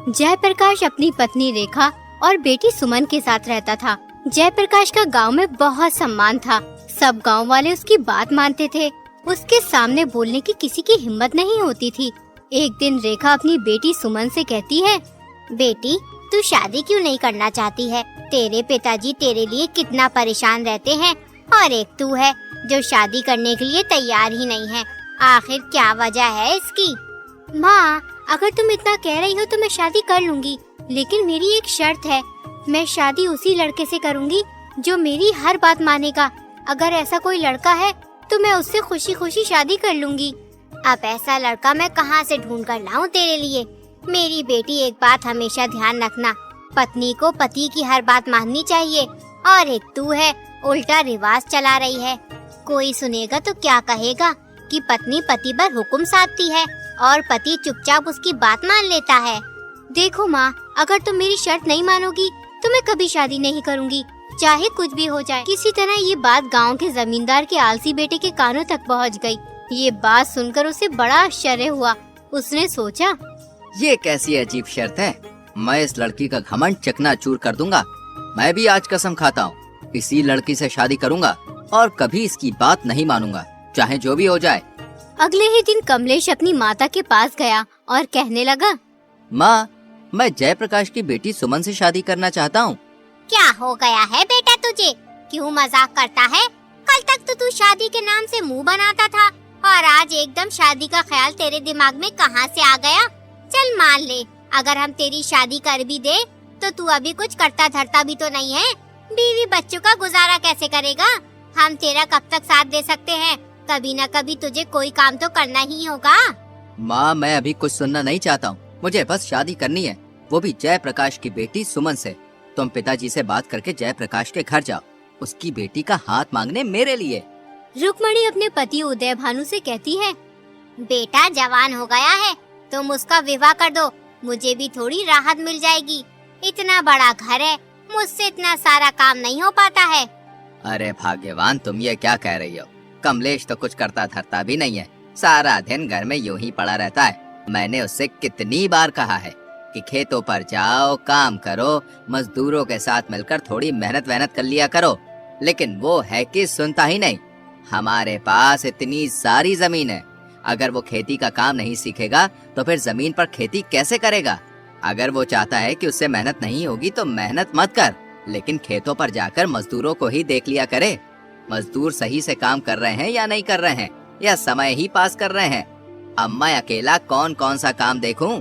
जयप्रकाश अपनी पत्नी रेखा और बेटी सुमन के साथ रहता था। जयप्रकाश का गांव में बहुत सम्मान था। सब गांव वाले उसकी बात मानते थे। उसके सामने बोलने की किसी की हिम्मत नहीं होती थी। एक दिन रेखा अपनी बेटी सुमन से कहती है, बेटी तू शादी क्यों नहीं करना चाहती है? तेरे पिताजी तेरे लिए कितना परेशान रहते हैं और एक तू है जो शादी करने के लिए तैयार ही नहीं है। आखिर क्या वजह है इसकी? माँ, अगर तुम इतना कह रही हो तो मैं शादी कर लूंगी, लेकिन मेरी एक शर्त है। मैं शादी उसी लड़के से करूंगी जो मेरी हर बात मानेगा। अगर ऐसा कोई लड़का है तो मैं उससे खुशी खुशी शादी कर लूंगी। अब ऐसा लड़का मैं कहाँ से ढूंढ कर लाऊं तेरे लिए? मेरी बेटी, एक बात हमेशा ध्यान रखना, पत्नी को पति की हर बात माननी चाहिए। और एक तू है, उल्टा रिवाज चला रही है। कोई सुनेगा तो क्या कहेगा कि पत्नी पति पर हुक्म साधती है और पति चुपचाप उसकी बात मान लेता है। देखो माँ, अगर तुम मेरी शर्त नहीं मानोगी तो मैं कभी शादी नहीं करूँगी, चाहे कुछ भी हो जाए। किसी तरह ये बात गांव के जमींदार के आलसी बेटे के कानों तक पहुंच गई। ये बात सुनकर उसे बड़ा आश्चर्य हुआ। उसने सोचा, ये कैसी अजीब शर्त है? मैं इस लड़की का घमंड चकनाचूर कर दूंगा। मैं भी आज कसम खाता हूँ, इसी लड़की से शादी करूंगा और कभी इसकी बात नहीं मानूंगा, चाहे जो भी हो जाए। अगले ही दिन कमलेश अपनी माता के पास गया और कहने लगा, माँ, मैं जयप्रकाश की बेटी सुमन से शादी करना चाहता हूँ। क्या हो गया है बेटा तुझे? क्यों मजाक करता है? कल तक तो तू शादी के नाम से मुंह बनाता था और आज एकदम शादी का ख्याल तेरे दिमाग में कहाँ से आ गया? चल मान ले, अगर हम तेरी शादी कर भी दे तो तू अभी कुछ करता धरता भी तो नहीं है। बीवी बच्चों का गुजारा कैसे करेगा? हम तेरा कब तक साथ दे सकते हैं? कभी न कभी तुझे कोई काम तो करना ही होगा। माँ, मैं अभी कुछ सुनना नहीं चाहता हूँ। मुझे बस शादी करनी है, वो भी जयप्रकाश की बेटी सुमन से। तुम पिताजी से बात करके जयप्रकाश के घर जाओ, उसकी बेटी का हाथ मांगने मेरे लिए। रुक्मणी अपने पति उदय भानु से कहती है, बेटा जवान हो गया है, तुम उसका विवाह कर दो, मुझे भी थोड़ी राहत मिल जाएगी। इतना बड़ा घर है, मुझसे इतना सारा काम नहीं हो पाता है। अरे भाग्यवान, तुम ये क्या कह रही हो? कमलेश तो कुछ करता धरता भी नहीं है, सारा दिन घर में यूं ही पड़ा रहता है। मैंने उससे कितनी बार कहा है कि खेतों पर जाओ, काम करो, मजदूरों के साथ मिलकर थोड़ी मेहनत वहनत कर लिया करो, लेकिन वो है कि सुनता ही नहीं। हमारे पास इतनी सारी जमीन है, अगर वो खेती का काम नहीं सीखेगा तो फिर जमीन पर खेती कैसे करेगा? अगर वो चाहता है कि उससे मेहनत नहीं होगी तो मेहनत मत कर, लेकिन खेतों पर जाकर मजदूरों को ही देख लिया करे। मजदूर सही से काम कर रहे हैं या नहीं कर रहे हैं, या समय ही पास कर रहे हैं। अब मैं अकेला कौन कौन सा काम देखूं?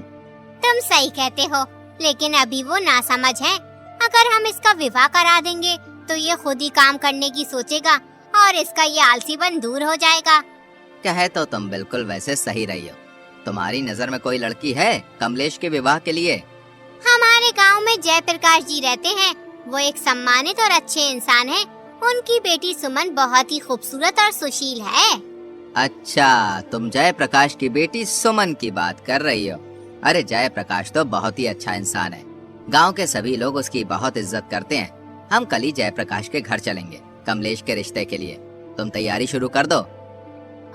तुम सही कहते हो, लेकिन अभी वो नासमझ है। अगर हम इसका विवाह करा देंगे तो ये खुद ही काम करने की सोचेगा और इसका ये आलसीपन दूर हो जाएगा। कहे तो तुम बिल्कुल वैसे सही रही हो। तुम्हारी नजर में कोई लड़की है कमलेश के विवाह के लिए? हमारे गांव में जयप्रकाश जी रहते हैं, वो एक सम्मानित और अच्छे इंसान हैं। उनकी बेटी सुमन बहुत ही खूबसूरत और सुशील है। अच्छा, तुम जयप्रकाश की बेटी सुमन की बात कर रही हो? अरे जयप्रकाश तो बहुत ही अच्छा इंसान है, गांव के सभी लोग उसकी बहुत इज्जत करते हैं। हम कल ही जयप्रकाश के घर चलेंगे कमलेश के रिश्ते के लिए। तुम तैयारी शुरू कर दो।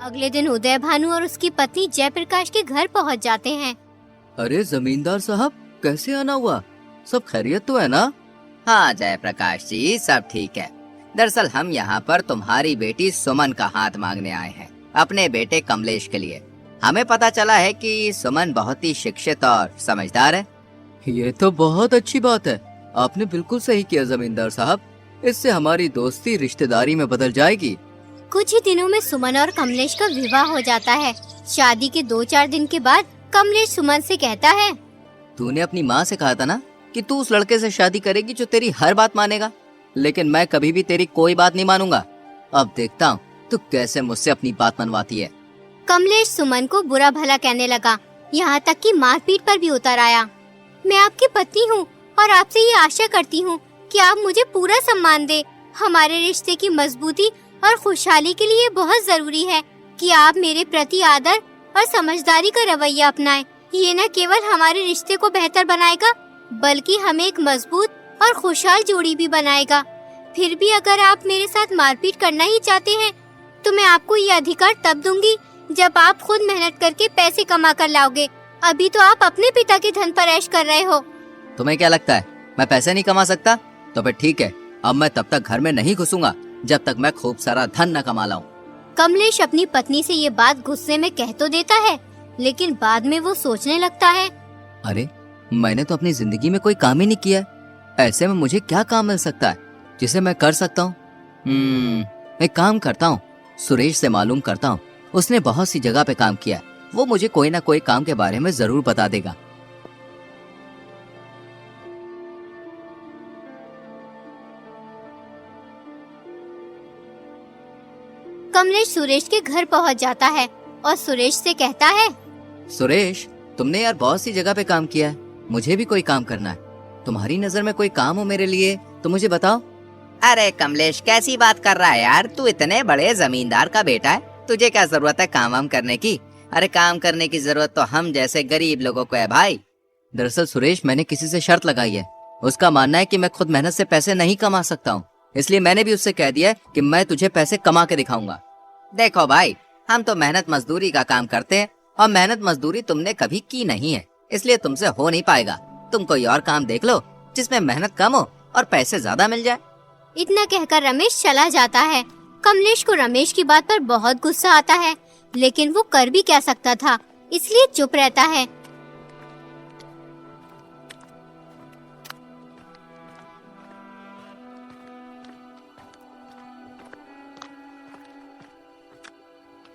अगले दिन उदय भानु और उसकी पत्नी जयप्रकाश के घर पहुंच जाते हैं। अरे जमींदार साहब, कैसे आना हुआ? सब खैरियत तो है ना? हाँ जयप्रकाश जी, सब ठीक है। दरअसल हम यहाँ पर तुम्हारी बेटी सुमन का हाथ मांगने आए हैं, अपने बेटे कमलेश के लिए। हमें पता चला है कि सुमन बहुत ही शिक्षित और समझदार है। ये तो बहुत अच्छी बात है, आपने बिल्कुल सही किया जमींदार साहब। इससे हमारी दोस्ती रिश्तेदारी में बदल जाएगी। कुछ ही दिनों में सुमन और कमलेश का विवाह हो जाता है। शादी के 2-4 दिन के बाद कमलेश सुमन से कहता है, तूने अपनी माँ से कहा था ना कि तू उस लड़के से शादी करेगी जो तेरी हर बात मानेगा, लेकिन मैं कभी भी तेरी कोई बात नहीं मानूंगा। अब देखता हूँ तू कैसे मुझसे अपनी बात मनवाती है। कमलेश सुमन को बुरा भला कहने लगा, यहाँ तक कि मारपीट पर भी उतर आया। मैं आपकी पत्नी हूँ और आपसे ये आशा करती हूँ कि आप मुझे पूरा सम्मान दे। हमारे रिश्ते की मजबूती और खुशहाली के लिए बहुत जरूरी है कि आप मेरे प्रति आदर और समझदारी का रवैया अपनाएं। ये न केवल हमारे रिश्ते को बेहतर बनाएगा, बल्कि हमें एक मजबूत और खुशहाल जोड़ी भी बनाएगा। फिर भी अगर आप मेरे साथ मारपीट करना ही चाहते हैं तो मैं आपको ये अधिकार तब दूंगी जब आप खुद मेहनत करके पैसे कमा कर लाओगे अभी तो आप अपने पिता के धन पर ऐश कर रहे हो। तुम्हें क्या लगता है मैं पैसे नहीं कमा सकता? तो फिर ठीक है, अब मैं तब तक घर में नहीं घुसूंगा जब तक मैं खूब सारा धन न कमा लाऊं। कमलेश अपनी पत्नी से ये बात गुस्से में कह तो देता है, लेकिन बाद में वो सोचने लगता है, अरे मैंने तो अपनी जिंदगी में कोई काम ही नहीं किया, ऐसे में मुझे क्या काम मिल सकता है जिसे मैं कर सकता हूँ? एक काम करता हूँ, सुरेश से मालूम करता हूँ। उसने बहुत सी जगह पे काम किया है, वो मुझे कोई ना कोई काम के बारे में जरूर बता देगा। कमलेश सुरेश के घर पहुंच जाता है और सुरेश से कहता है, सुरेश, तुमने यार बहुत सी जगह पे काम किया है, मुझे भी कोई काम करना है। तुम्हारी नजर में कोई काम हो मेरे लिए तो मुझे बताओ। अरे कमलेश, कैसी बात कर रहा है यार, तू इतने बड़े जमींदार का बेटा है, तुझे क्या जरूरत है काम वाम करने की? अरे काम करने की जरूरत तो हम जैसे गरीब लोगों को है भाई। दरअसल सुरेश, मैंने किसी से शर्त लगाई है, उसका मानना है कि मैं खुद मेहनत से पैसे नहीं कमा सकता हूँ, इसलिए मैंने भी उससे कह दिया है कि मैं तुझे पैसे कमा के दिखाऊंगा। देखो भाई, हम तो मेहनत मजदूरी का काम करते हैं और मेहनत मजदूरी तुमने कभी की नहीं है, इसलिए तुमसे हो नहीं पाएगा। तुम कोई और काम देख लो जिसमें मेहनत कम हो और पैसे ज्यादा मिल जाए। इतना कहकर रमेश चला जाता है। कमलेश को रमेश की बात पर बहुत गुस्सा आता है, लेकिन वो कर भी क्या सकता था, इसलिए चुप रहता है।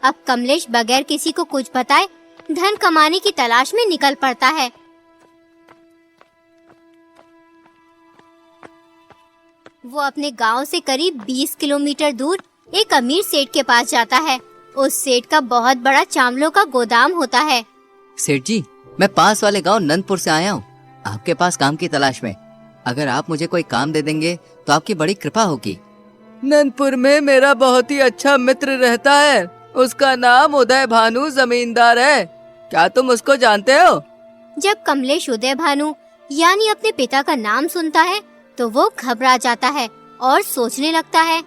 अब कमलेश बगैर किसी को कुछ बताए धन कमाने की तलाश में निकल पड़ता है। वो अपने गांव से करीब 20 किलोमीटर दूर एक अमीर सेठ के पास जाता है। उस सेठ का बहुत बड़ा चावलों का गोदाम होता है। सेठ जी, मैं पास वाले गांव नंदपुर से आया हूँ, आपके पास काम की तलाश में। अगर आप मुझे कोई काम दे देंगे तो आपकी बड़ी कृपा होगी। नंदपुर में मेरा बहुत ही अच्छा मित्र रहता है, उसका नाम उदय भानु जमींदार है, क्या तुम उसको जानते हो? जब कमलेश उदय भानु यानी अपने पिता का नाम सुनता है तो वो घबरा जाता है और सोचने लगता है,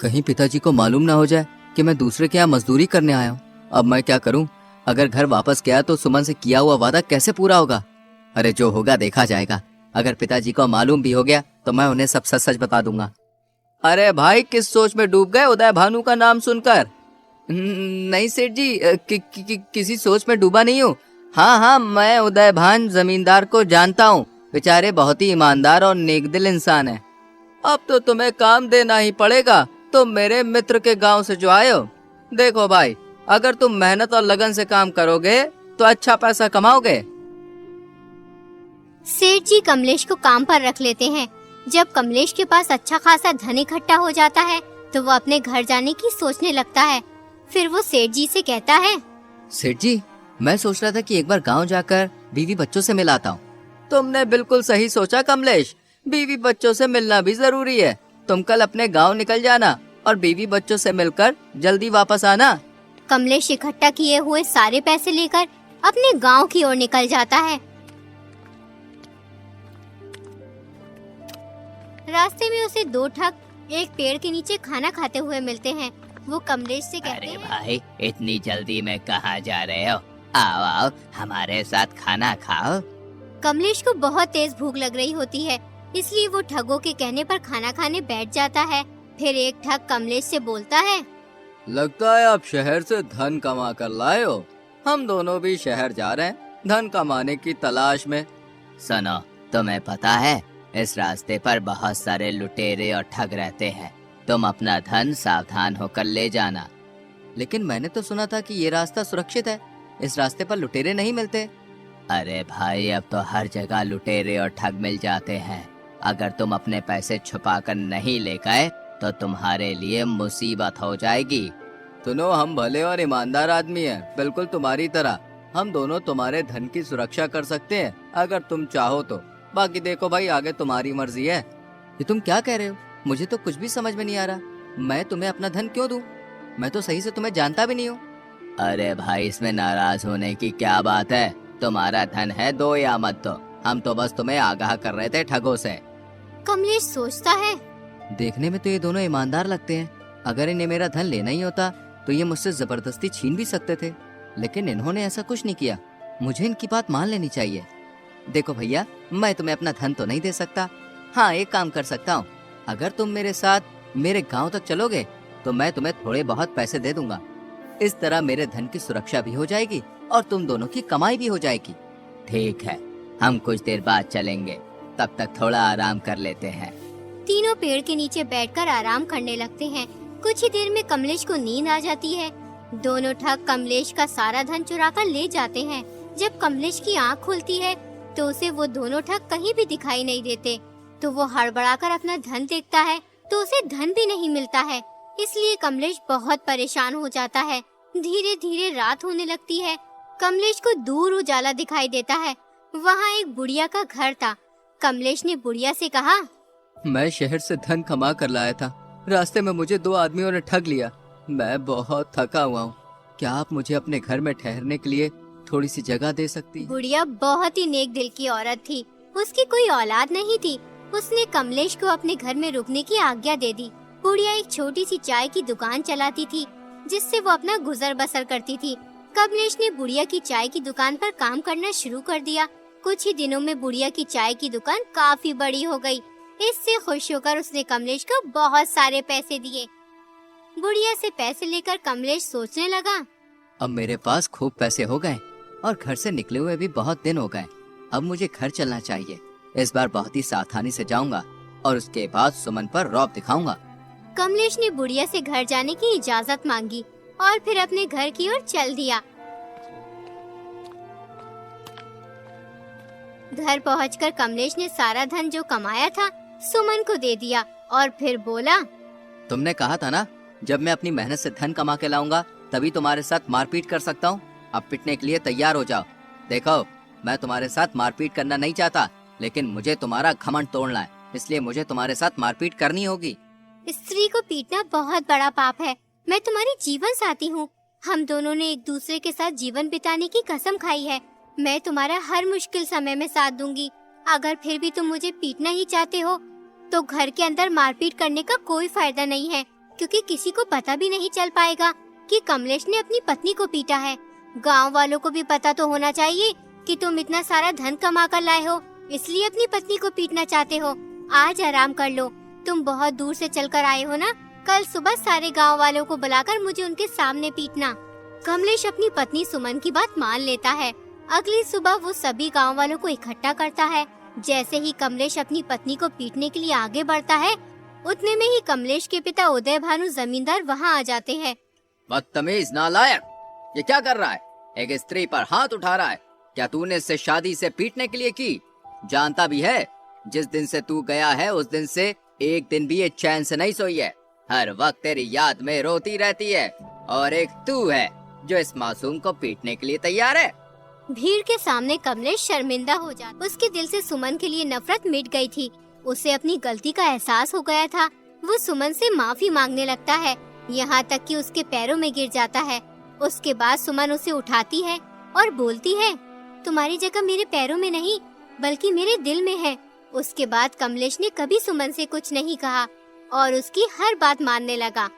कहीं पिताजी को मालूम ना हो जाए कि मैं दूसरे के यहाँ मजदूरी करने आया हूँ। अब मैं क्या करूँ? अगर घर वापस गया तो सुमन से किया हुआ वादा कैसे पूरा होगा? अरे जो होगा देखा जाएगा, अगर पिताजी को मालूम भी हो गया तो मैं उन्हें सब सच सच बता दूंगा। अरे भाई, किस सोच में डूब गए उदय भानु का नाम सुनकर? नहीं सेठ जी, किसी सोच में डूबा नहीं हूँ। हाँ, मैं उदय भान जमींदार को जानता हूँ, बेचारे बहुत ही ईमानदार और नेकदिल इंसान है। अब तो तुम्हें काम देना ही पड़ेगा, तुम मेरे मित्र के गांव से जो आए हो। देखो भाई, अगर तुम मेहनत और लगन से काम करोगे तो अच्छा पैसा कमाओगे। सेठ जी कमलेश को काम पर रख लेते हैं। जब कमलेश के पास अच्छा खासा धन इकट्ठा हो जाता है तो वो अपने घर जाने की सोचने लगता है। फिर वो सेठ जी से कहता है, सेठ जी, मैं सोच रहा था कि एक बार गांव जाकर बीवी बच्चों से मिल आता हूँ। तुमने बिल्कुल सही सोचा कमलेश, बीवी बच्चों से मिलना भी जरूरी है। तुम कल अपने गांव निकल जाना और बीवी बच्चों से मिलकर जल्दी वापस आना। कमलेश इकट्ठा किए हुए सारे पैसे लेकर अपने गांव की ओर निकल जाता है। रास्ते में उसे दो ठग एक पेड़ के नीचे खाना खाते हुए मिलते हैं। वो कमलेश से कहते हैं, अरे भाई, इतनी जल्दी में कहाँ जा रहे हो? आओ आओ, हमारे साथ खाना खाओ। कमलेश को बहुत तेज भूख लग रही होती है, इसलिए वो ठगों के कहने पर खाना खाने बैठ जाता है। फिर एक ठग कमलेश से बोलता है, लगता है आप शहर से धन कमा कर लाए हो। हम दोनों भी शहर जा रहे हैं धन कमाने की तलाश में। सुनो, तुम्हें पता है इस रास्ते पर बहुत सारे लुटेरे और ठग रहते हैं, तुम अपना धन सावधान होकर ले जाना। लेकिन मैंने तो सुना था कि ये रास्ता सुरक्षित है, इस रास्ते पर लुटेरे नहीं मिलते। अरे भाई, अब तो हर जगह लुटेरे और ठग मिल जाते हैं। अगर तुम अपने पैसे छुपा कर नहीं ले गए तो तुम्हारे लिए मुसीबत हो जाएगी। सुनो, हम भले और ईमानदार आदमी हैं, बिल्कुल तुम्हारी तरह। हम दोनों तुम्हारे धन की सुरक्षा कर सकते हैं अगर तुम चाहो तो। बाकी देखो भाई, आगे तुम्हारी मर्जी है। ये तुम क्या कह रहे हो? मुझे तो कुछ भी समझ में नहीं आ रहा। मैं तुम्हें अपना धन क्यों दूं? मैं तो सही से तुम्हें जानता भी नहीं हूँ। अरे भाई, इसमें नाराज होने की क्या बात है? तुम्हारा धन है, दो या मत दो, हम तो बस तुम्हें आगाह कर रहे थे ठगों से। कमलेश सोचता है, देखने में तो ये दोनों ईमानदार लगते हैं। अगर इन्हें मेरा धन लेना ही होता तो ये मुझसे जबरदस्ती छीन भी सकते थे, लेकिन इन्होंने ऐसा कुछ नहीं किया। मुझे इनकी बात मान लेनी चाहिए। देखो भैया, मैं तुम्हें अपना धन तो नहीं दे सकता। हाँ, एक काम कर सकता हूँ, अगर तुम मेरे साथ मेरे गांव तक चलोगे तो मैं तुम्हें थोड़े बहुत पैसे दे दूंगा। इस तरह मेरे धन की सुरक्षा भी हो जाएगी और तुम दोनों की कमाई भी हो जाएगी। ठीक है, हम कुछ देर बाद चलेंगे, तब तक थोड़ा आराम कर लेते हैं। तीनों पेड़ के नीचे बैठकर आराम करने लगते हैं। कुछ ही देर में कमलेश को नींद आ जाती है। दोनों ठग कमलेश का सारा धन चुरा कर ले जाते हैं। जब कमलेश की आँख खुलती है तो उसे वो दोनों ठग कहीं भी दिखाई नहीं देते। तो वो हड़बड़ाकर अपना धन देखता है तो उसे धन भी नहीं मिलता है। इसलिए कमलेश बहुत परेशान हो जाता है। धीरे धीरे रात होने लगती है। कमलेश को दूर उजाला दिखाई देता है। वहाँ एक बुढ़िया का घर था। कमलेश ने बुढ़िया से कहा, मैं शहर से धन कमा कर लाया था, रास्ते में मुझे 2 आदमियों ने ठग लिया। मैं बहुत थका हुआ हूँ, क्या आप मुझे अपने घर में ठहरने के लिए थोड़ी सी जगह दे सकती? बुढ़िया बहुत ही नेक दिल की औरत थी। उसकी कोई औलाद नहीं थी। उसने कमलेश को अपने घर में रुकने की आज्ञा दे दी। बुढ़िया एक छोटी सी चाय की दुकान चलाती थी, जिससे वो अपना गुजर बसर करती थी। कमलेश ने बुढ़िया की चाय की दुकान पर काम करना शुरू कर दिया। कुछ ही दिनों में बुढ़िया की चाय की दुकान काफी बड़ी हो गई। इससे खुश होकर उसने कमलेश को बहुत सारे पैसे दिए। बुढ़िया से पैसे लेकर कमलेश सोचने लगा, अब मेरे पास खूब पैसे हो गए और घर से निकले हुए भी बहुत दिन हो गए। अब मुझे घर चलना चाहिए। इस बार बहुत ही सावधानी से जाऊंगा और उसके बाद सुमन पर रौब दिखाऊंगा। कमलेश ने बुढ़िया से घर जाने की इजाजत मांगी और फिर अपने घर की ओर चल दिया। घर पहुंचकर कमलेश ने सारा धन जो कमाया था सुमन को दे दिया और फिर बोला, तुमने कहा था ना, जब मैं अपनी मेहनत से धन कमा के लाऊंगा तभी तुम्हारे साथ मारपीट कर सकता हूँ। अब पिटने के लिए तैयार हो जाओ। देखो, मैं तुम्हारे साथ मारपीट करना नहीं चाहता, लेकिन मुझे तुम्हारा घमंड तोड़ना है, इसलिए मुझे तुम्हारे साथ मारपीट करनी होगी। स्त्री को पीटना बहुत बड़ा पाप है। मैं तुम्हारी जीवन साथी हूँ। हम दोनों ने एक दूसरे के साथ जीवन बिताने की कसम खाई है। मैं तुम्हारा हर मुश्किल समय में साथ दूंगी। अगर फिर भी तुम मुझे पीटना ही चाहते हो तो घर के अंदर मारपीट करने का कोई फायदा नहीं है, क्योंकि किसी को पता भी नहीं चल पाएगा कि कमलेश ने अपनी पत्नी को पीटा है। गांव वालों को भी पता तो होना चाहिए कि तुम इतना सारा धन कमा कर लाए हो, इसलिए अपनी पत्नी को पीटना चाहते हो। आज आराम कर लो, तुम बहुत दूर से चलकर आए हो ना। कल सुबह सारे गांव वालों को बुलाकर मुझे उनके सामने पीटना। कमलेश अपनी पत्नी सुमन की बात मान लेता है। अगली सुबह वो सभी गांव वालों को इकट्ठा करता है। जैसे ही कमलेश अपनी पत्नी को पीटने के लिए आगे बढ़ता है, उतने में ही कमलेश के पिता उदय भानु जमींदार वहाँ आ जाते हैं। बदतमीज नालायक, ये क्या कर रहा है? एक स्त्री पर हाथ उठा रहा है। क्या तूने इससे शादी से पीटने के लिए की? जानता भी है, जिस दिन से तू गया है उस दिन से एक दिन भी ये चैन से नहीं सोई है। हर वक्त तेरी याद में रोती रहती है, और एक तू है जो इस मासूम को पीटने के लिए तैयार है। भीड़ के सामने कमलेश शर्मिंदा हो जाता। उसके दिल से सुमन के लिए नफरत मिट गई थी। उसे अपनी गलती का एहसास हो गया था। वो सुमन से माफी मांगने लगता है, यहाँ तक कि उसके पैरों में गिर जाता है। उसके बाद सुमन उसे उठाती है और बोलती है, तुम्हारी जगह मेरे पैरों में नहीं बल्कि मेरे दिल में है। उसके बाद कमलेश ने कभी सुमन से कुछ नहीं कहा और उसकी हर बात मानने लगा।